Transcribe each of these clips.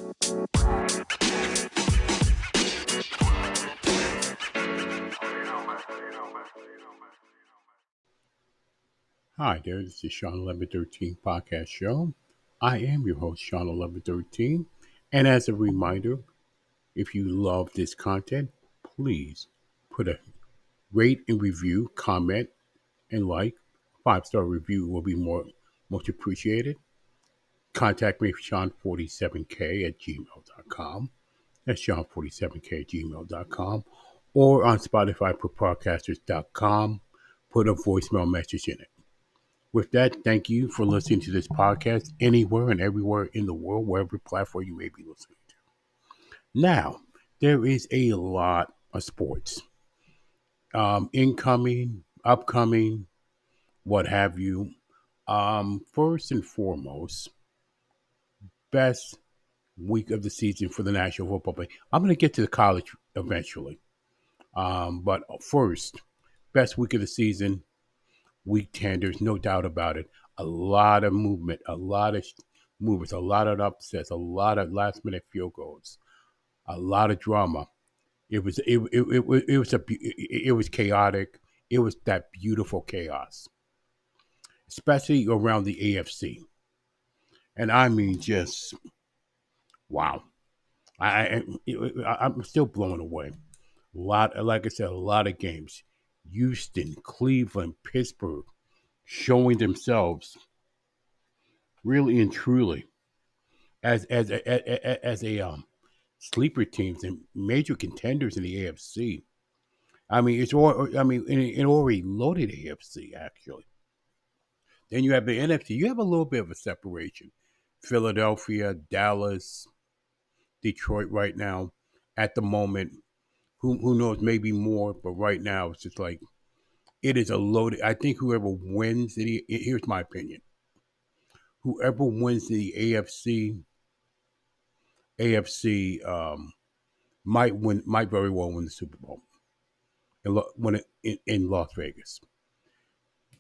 Hi there, this is Shawn1113 Podcast Show. I am your host, Shawn1113. And as a reminder, if you love this content, please put a rate and review, comment, and like. 5-star review will be much appreciated. Contact me, Shawn47k at gmail.com. That's Shawn47k at gmail.com. Or on Spotify for podcasters.com. Put a voicemail message in it. With that, thank you for listening to this podcast anywhere and everywhere in the world, wherever platform you may be listening to. Now, there is a lot of sports. Incoming, upcoming, what have you. First and foremost, best week of the season for the National Football League. I'm going to get to the college eventually. But first, best week of the season, week 10, there's no doubt about it. A lot of movement, a lot of movements, a lot of upsets, a lot of last minute field goals, a lot of drama. It was chaotic. It was that beautiful chaos, especially around the AFC. And I mean, just wow. I'm still blown away. Like I said, a lot of games. Houston, Cleveland, Pittsburgh, showing themselves really and truly as a sleeper teams and major contenders in the AFC. I mean, an already loaded AFC actually. Then you have the NFC. You have a little bit of a separation. Philadelphia, Dallas, Detroit right now. At the moment, who knows? Maybe more, but right now it's just like it is a loaded. I think whoever wins here's my opinion. Whoever wins the AFC might very well win the Super Bowl in Las Vegas.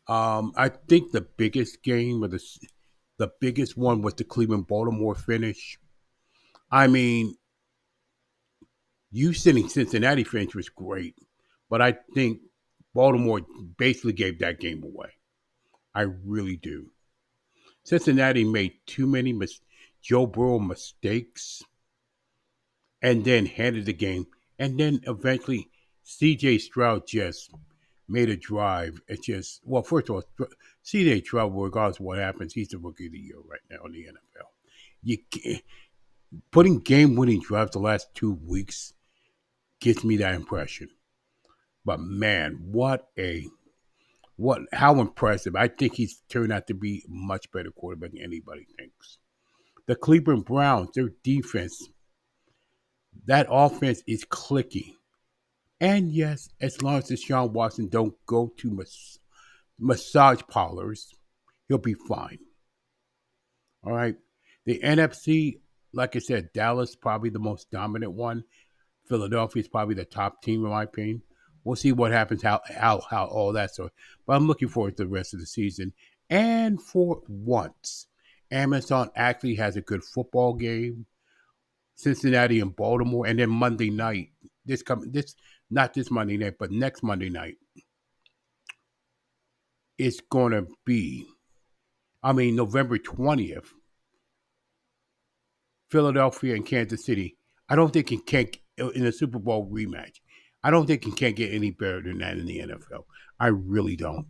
I think the biggest game or the biggest one was the Cleveland-Baltimore finish. I mean, Houston and Cincinnati finish was great, but I think Baltimore basically gave that game away. I really do. Cincinnati made too many Joe Burrow mistakes and then handed the game. And then eventually C.J. Stroud just made a drive. It's just, well, first of all, C.J. Stroud, regardless of what happens, he's the rookie of the year right now in the NFL. You can't, putting game-winning drives the last 2 weeks gives me that impression. But man, how impressive. I think he's turned out to be a much better quarterback than anybody thinks. The Cleveland Browns, their defense, that offense is clicking. And yes, as long as Deshaun Watson don't go to massage parlors, he'll be fine. All right. The NFC, like I said, Dallas probably the most dominant one. Philadelphia is probably the top team in my opinion. We'll see what happens, how all that sort. But I'm looking forward to the rest of the season. And for once, Amazon actually has a good football game. Cincinnati and Baltimore, and then Monday night. Not this Monday night, but next Monday night. It's gonna be, November 20th. Philadelphia and Kansas City. I don't think it can't in a Super Bowl rematch. I don't think it can't get any better than that in the NFL. I really don't.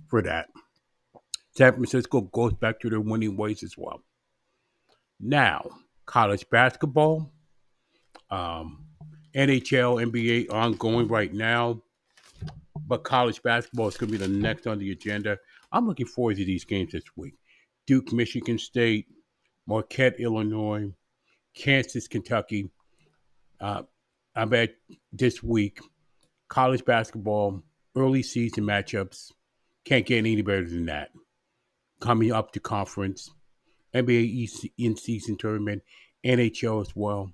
For that, San Francisco goes back to their winning ways as well. Now, college basketball, NHL, NBA ongoing right now, but college basketball is going to be the next on the agenda. I'm looking forward to these games this week. Duke, Michigan State, Marquette, Illinois, Kansas, Kentucky. I bet this week, college basketball, early season matchups, can't get any better than that. Coming up to conference, NBA in-season tournament, NHL as well.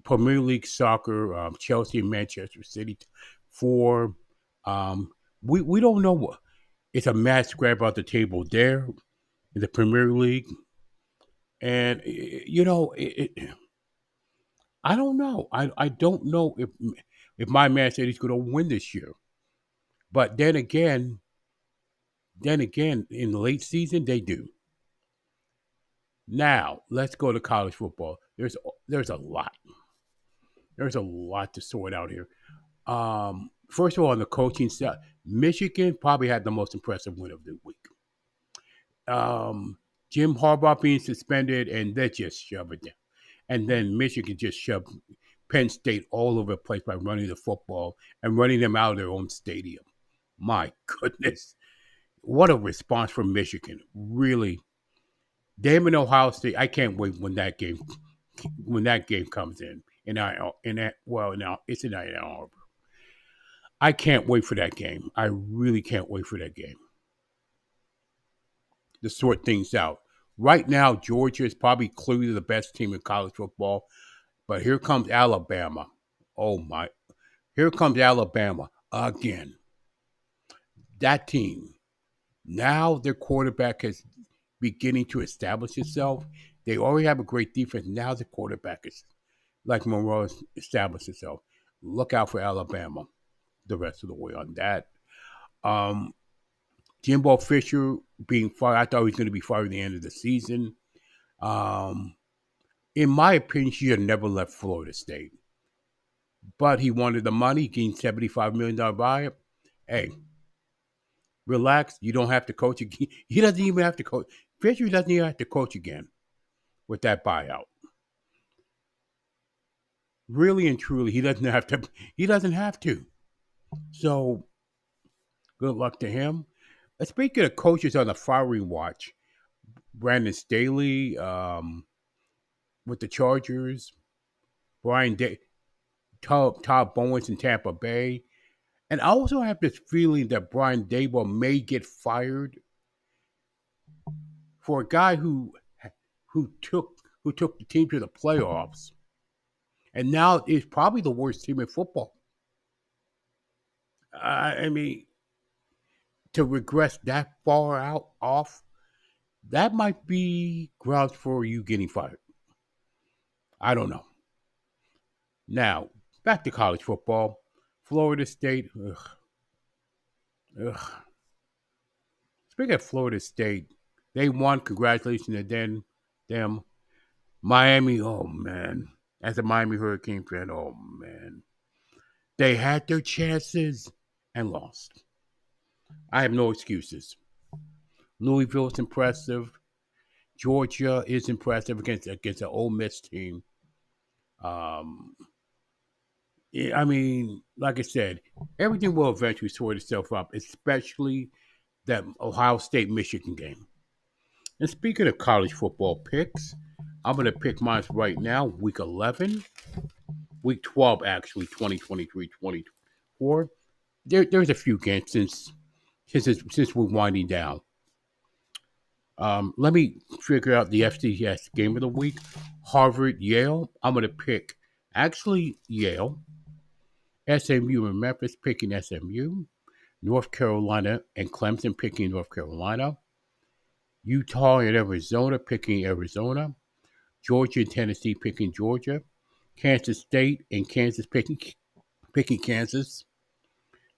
Premier League soccer, Chelsea and Manchester City. We don't know what. It's a match grab out the table there in the Premier League. And I don't know. I don't know if my man said he's going to win this year. But then again, in the late season they do. Now let's go to college football. There's a lot. There's a lot to sort out here. First of all, on the coaching side, Michigan probably had the most impressive win of the week. Jim Harbaugh being suspended, and they just shove it down. And then Michigan just shoved Penn State all over the place by running the football and running them out of their own stadium. My goodness. What a response from Michigan. Really. Them and Ohio State, I can't wait when that game comes in. Now it's in Ann Arbor. I can't wait for that game. I really can't wait for that game to sort things out. Right now, Georgia is probably clearly the best team in college football, but here comes Alabama. Oh my! Here comes Alabama again. That team. Now their quarterback is beginning to establish itself. They already have a great defense. Now the quarterback is like Monroe established itself. Look out for Alabama the rest of the way on that. Jimbo Fisher being fired, I thought he was going to be fired at the end of the season. In my opinion, he should have never left Florida State. But he wanted the money, gained $75 million buyout. Hey, relax. You don't have to coach again. He doesn't even have to coach. Fisher doesn't even have to coach again with that buyout. Really and truly, he doesn't have to. He doesn't have to. So, good luck to him. Speaking of coaches on the firing watch, Brandon Staley with the Chargers, Todd Bowens in Tampa Bay, and I also have this feeling that Brian Daboll may get fired for a guy who took the team to the playoffs, and now is probably the worst team in football. I mean, to regress that far off, that might be grounds for you getting fired. I don't know. Now, back to college football. Florida State. Ugh. Speaking of Florida State, they won. Congratulations to them. Miami, oh man. As a Miami Hurricane fan, oh man. They had their chances and lost. I have no excuses. Louisville is impressive. Georgia is impressive against an Ole Miss team. I mean, like I said, everything will eventually sort itself up, especially that Ohio State-Michigan game. And speaking of college football picks, I'm going to pick mine right now, Week 11. Week 12, actually, 2023-24. There's a few games since we're winding down. Let me figure out the FCS game of the week. Harvard, Yale. I'm going to pick, actually, Yale. SMU and Memphis picking SMU. North Carolina and Clemson picking North Carolina. Utah and Arizona picking Arizona. Georgia and Tennessee picking Georgia. Kansas State and Kansas picking Kansas.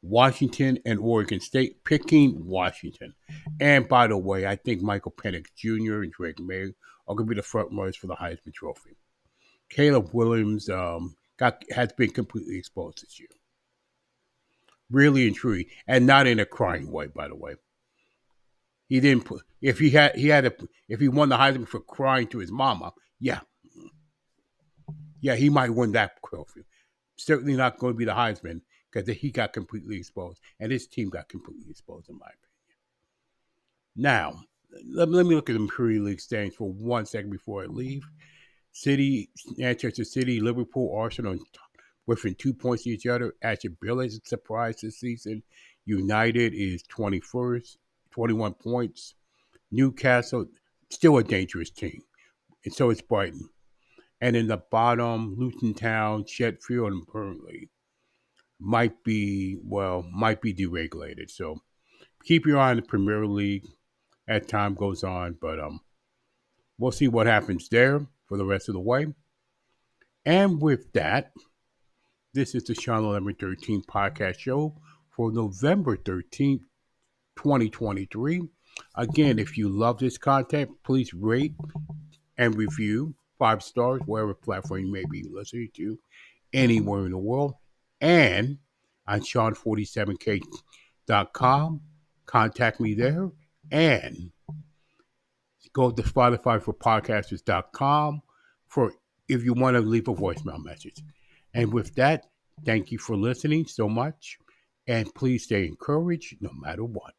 Washington and Oregon State picking Washington. And by the way, I think Michael Penix Jr. and Drake May are going to be the front runners for the Heisman Trophy. Caleb Williams has been completely exposed this year. Really and truly, and not in a crying way, by the way. He didn't put if he won the Heisman for crying to his mama, yeah, he might win that trophy. Certainly not going to be the Heisman because he got completely exposed, and his team got completely exposed, in my opinion. Now, let me look at the Premier League standings for 1 second before I leave. Manchester City, Liverpool, Arsenal, within 2 points of each other. Aston Villa is a surprise this season. United is 21st, 21 points. Newcastle, still a dangerous team. And so is Brighton. And in the bottom, Luton Town, Sheffield, and Burnley might be deregulated. So keep your eye on the Premier League as time goes on. But We'll see what happens there for the rest of the way. And with that, this is the Shawn1113 podcast show for November 13th, 2023. Again, if you love this content, please rate and review 5 stars, wherever platform you may be listening to, anywhere in the world. And on Shawn47k.com, contact me there. And go to Spotify for podcasters.com for if you want to leave a voicemail message. And with that, thank you for listening so much. And please stay encouraged no matter what.